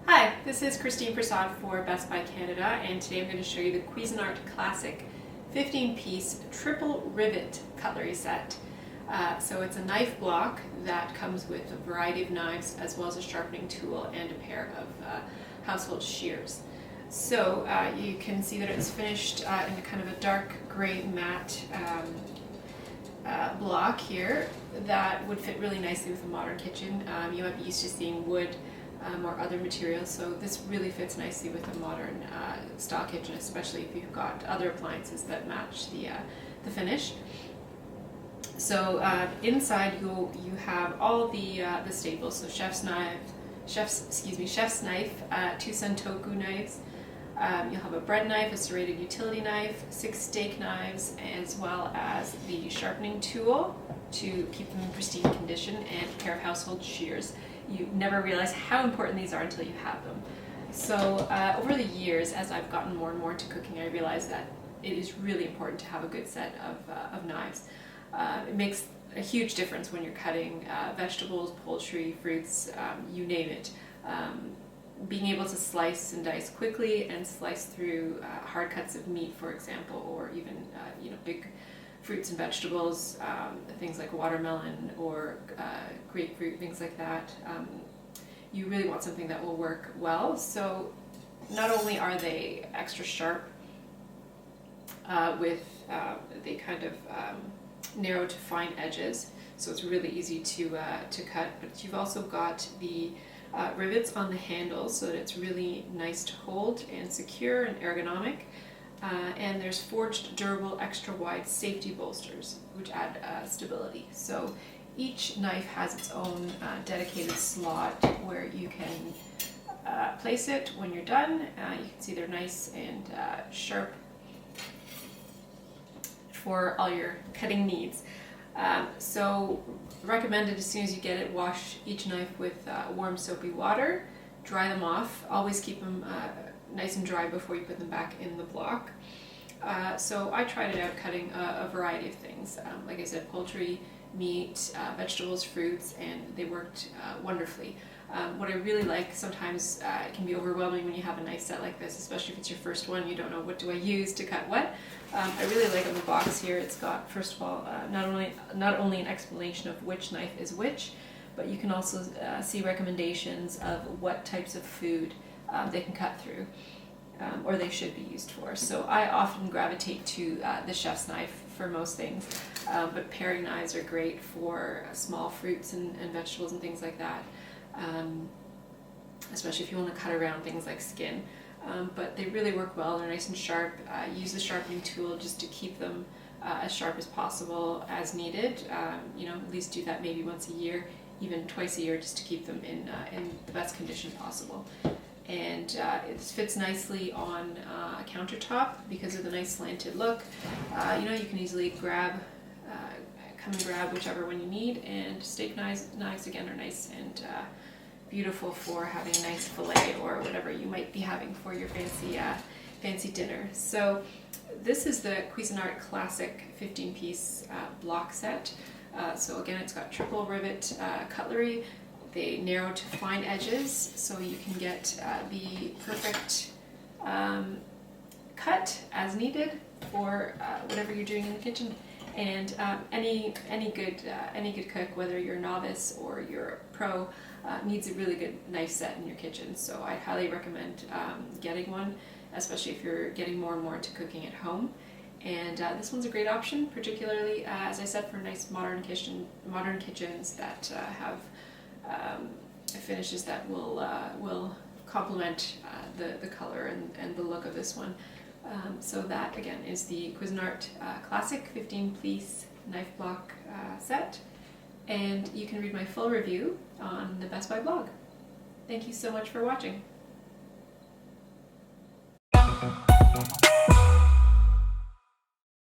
Hi, this is Christine Prasad for Best Buy Canada, and today I'm going to show you the Cuisinart Classic 15-piece triple rivet cutlery set. So it's a knife block that comes with a variety of knives as well as a sharpening tool and a pair of household shears. So you can see that it's finished in a kind of a dark gray matte block here that would fit really nicely with a modern kitchen. You might be used to seeing wood or other materials, so this really fits nicely with a modern style kitchen, especially if you've got other appliances that match the finish. So inside you have all the staples, so chef's knife, 2 sentoku knives. You'll have a bread knife, a serrated utility knife, 6 steak knives, as well as the sharpening tool to keep them in pristine condition, and a pair of household shears. You never realize how important these are until you have them. So over the years, as I've gotten more and more into cooking, I realized that it is really important to have a good set of knives. It makes a huge difference when you're cutting vegetables, poultry, fruits, you name it. Being able to slice and dice quickly and slice through hard cuts of meat, for example, or even big fruits and vegetables, things like watermelon or grapefruit, things like that. You really want something that will work well. So not only are they extra sharp they kind of narrow to fine edges, so it's really easy to cut, but you've also got the rivets on the handles so that it's really nice to hold and secure and ergonomic. And there's forged, durable, extra wide safety bolsters, which add stability. So each knife has its own dedicated slot where you can place it when you're done. You can see they're nice and sharp for all your cutting needs. So recommended, as soon as you get it, wash each knife with warm soapy water, dry them off, always keep them nice and dry before you put them back in the block. So I tried it out cutting a variety of things, like I said, poultry, meat, vegetables, fruits, and they worked wonderfully. What I really like, sometimes it can be overwhelming when you have a nice set like this, especially if it's your first one, you don't know what do I use to cut what. I really like on the box here, it's got, first of all, not only an explanation of which knife is which, but you can also see recommendations of what types of food they can cut through, or they should be used for. So I often gravitate to the chef's knife for most things, but paring knives are great for small fruits and vegetables and things like that, especially if you want to cut around things like skin. But they really work well, they're nice and sharp. Use the sharpening tool just to keep them as sharp as possible as needed. At least do that maybe once a year, even twice a year, just to keep them in the best condition possible. And it fits nicely on a countertop because of the nice slanted look. You can easily come and grab whichever one you need, and steak knives again are nice and beautiful for having a nice fillet or whatever you might be having for your fancy dinner. So this is the Cuisinart Classic 15-piece block set. So again, it's got triple rivet cutlery. They narrow to fine edges, so you can get the perfect cut as needed for whatever you're doing in the kitchen. And any good cook, whether you're a novice or you're a pro, needs a really good knife set in your kitchen. So I highly recommend getting one, especially if you're getting more and more into cooking at home. And this one's a great option, particularly as I said, for nice modern kitchens that have finishes that will complement the color and the look of this one. So that again is the Cuisinart Classic 15-piece knife block set, and you can read my full review on the Best Buy blog. Thank you so much for watching.